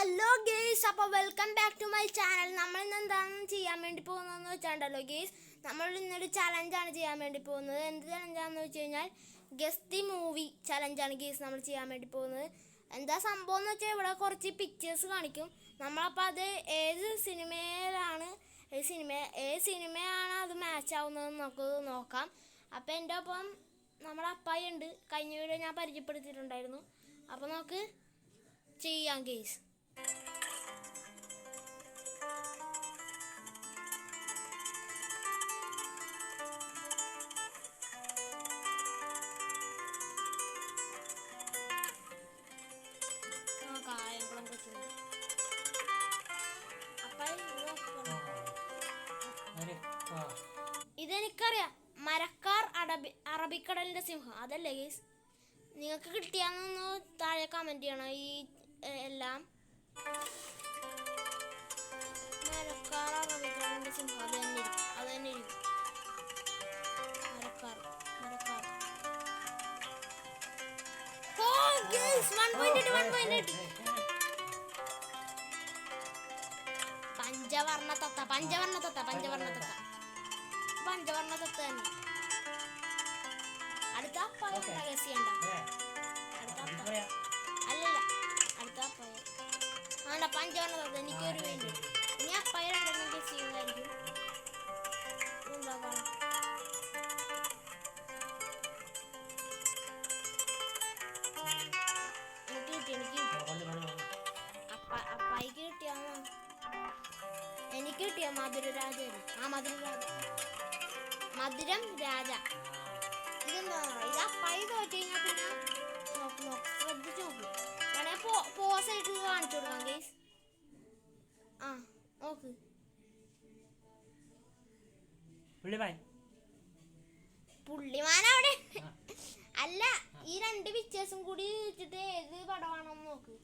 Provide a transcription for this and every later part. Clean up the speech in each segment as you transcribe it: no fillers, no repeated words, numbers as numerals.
Hello guys, അപ്പോൾ welcome back to my channel. നമ്മൾ ഇന്ന് എന്താണ് ചെയ്യാൻ വേണ്ടി പോകുന്നതെന്ന് വെച്ചാണ്ടല്ലോ ഗേസ്, നമ്മൾ ഇന്നൊരു ചലഞ്ചാണ് ചെയ്യാൻ വേണ്ടി പോകുന്നത്. എന്ത് ചലഞ്ചാണെന്ന് വെച്ച് കഴിഞ്ഞാൽ ഗസ് ദി മൂവി ചലഞ്ചാണ് ഗേസ് നമ്മൾ ചെയ്യാൻ വേണ്ടി പോകുന്നത്. എന്താ സംഭവം എന്ന് വെച്ചാൽ ഇവിടെ കുറച്ച് പിക്ചേഴ്സ് കാണിക്കും. നമ്മളപ്പോൾ അത് ഏത് സിനിമയിലാണ് ഏത് സിനിമയാണ് അത് മാച്ച് ആവുന്നതെന്ന് നമുക്ക് നോക്കാം. അപ്പോൾ എൻ്റെ ഒപ്പം നമ്മുടെ അപ്പായി ഉണ്ട്. കഴിഞ്ഞ വീഡിയോ ഞാൻ പരിചയപ്പെടുത്തിയിട്ടുണ്ടായിരുന്നു. അപ്പോൾ നമുക്ക് ചെയ്യാം ഗേസ്. ഇതെനിക്കറിയാം, മരക്കാർ അറബിക്കടലിന്റെ സിംഹം അതല്ലേ ഗേസ്? നിങ്ങൾക്ക് കിട്ടിയാന്നൊന്ന് താഴെ കമന്റ് ചെയ്യണം. ഈ എല്ലാം മരക്കാർ അറബിക്കടലിന്റെ സിംഹം അത് തന്നെ ഇരിക്കും. മരക്കാർ പഞ്ചവർണ്ണ തത്ത തന്നെ. അടുത്ത അല്ലല്ല, അടുത്ത ആണ്ട പഞ്ചവർണ്ണ തത്ത. എനിക്കൊരു വേണ്ടി ഇനി അപ്പായ രണ്ടെണ്ണം ഗസ് ചെയ്യുന്നതായിരിക്കും. എനിക്ക് കിട്ടിയ മധുരം രാജ. ഇതെന്താ ഇത് അപ്പായി തോറ്റ് കഴിഞ്ഞാൽ പിന്നെ നോക്ക് ശ്രദ്ധിച്ച് നോക്ക്. വേണേ പോസ് ആയിട്ട് കാണിച്ചു കൊടുക്കാം ഗേസ്. ആ നോക്ക്, പുള്ളിമാൻ അവിടെ അല്ല. ഈ രണ്ട് പിക്ചേഴ്സും കൂടി വെച്ചിട്ട് ഏത് പടമാണെന്ന് നോക്ക്.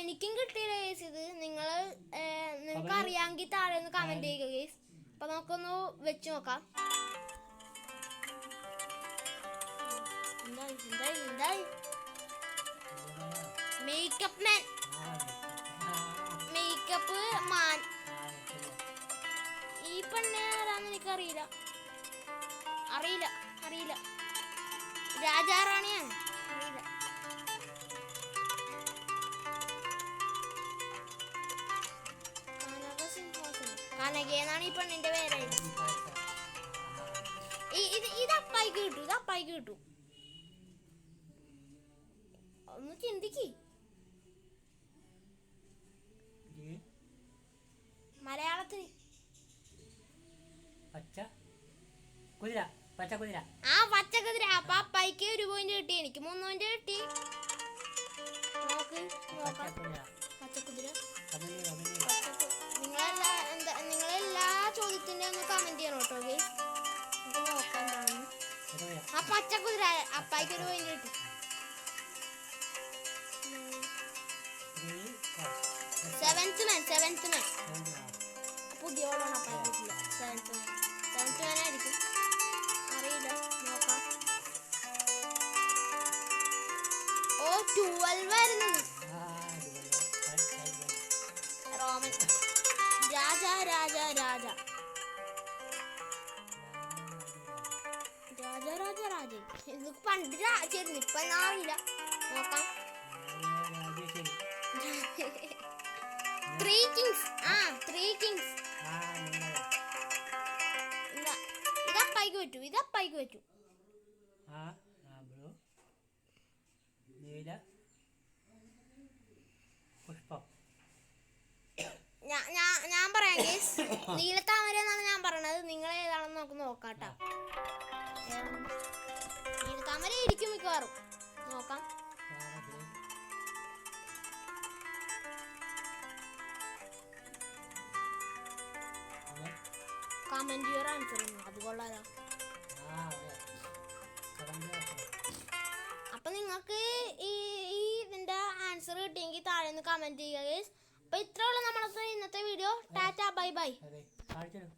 എനിക്കും കിട്ടിയില്ല ഗേസ്. ഇത് നിങ്ങൾക്ക് അറിയാമെങ്കിൽ താഴെ ഒന്ന് കമന്റ് ചെയ്യുക ഗേസ്. അപ്പൊ നമുക്കൊന്ന് വെച്ച് നോക്കാം. എന്തായി മേക്കപ്പ് മാൻ. ഈ പെണ്ണ് ആരാന്ന് എനിക്കറിയില്ല. അറിയില്ല. രാജാറാണിയാണ്, അറിയില്ല. കനകയെന്നാണ് ഈ പെണ്ണിന്റെ പേരായിട്ട്. ഇത് അപ്പായിക്ക് കിട്ടും. ഒന്ന് ചിന്തിക്ക്. മലയാളത്തിൽ പച്ചക്കുതിര. അപ്പൊ അപ്പായിക്ക് 1 പോയിന്റ് കിട്ടി, എനിക്ക് 3 പോയിന്റ് കിട്ടി. പച്ചക്കുതിര. നിങ്ങളെല്ലാ ചോദ്യത്തിന്റെ ഒന്ന് കമന്റ് ചെയ്യണം കേട്ടോ ഗേസ്. നോക്കാൻ തോന്നുന്നു. ആ പച്ചക്കുതിര അപ്പായിക്ക് 1 പോയിന്റ് കിട്ടി. സെവൻത്ത് മാൻ പുതിയ അപ്പായിക്കില്ല. സെവൻത്ത് മാൻ ആയിരിക്കും, അറിയില്ല, നോക്കാം. ഓ 12 ആയിരുന്നു. റോമൻ രാജ. ഇത് പണ്ട് രാജായിരുന്നു, ഇപ്പൊ അറിയില്ല, നോക്കാം. Three Kings. ഇത് അപ്പായിക്ക് പറ്റൂ. ഞാൻ പറയാം ഗേസ്, നീലത്താമര എന്നാണ് ഞാൻ പറയണത്. നിങ്ങൾ ഏതാണെന്ന് നമുക്ക് നോക്കാട്ടോ. നീലത്താമര ഇരിക്കും മിക്കവാറും, നോക്കാം. Comment your answer. അത് കൊള്ളാലോ. അപ്പൊ നിങ്ങൾക്ക് ഈ ഇതിന്റെ ആൻസർ കിട്ടിയെങ്കിൽ താഴെ നിന്ന് കമന്റ് ചെയ്യുക ഗൈസ്. അപ്പോൾ ഇത്രയുള്ള നമ്മളത്തെ ഇന്നത്തെ വീഡിയോ. Tata bye bye. കാണിച്ചു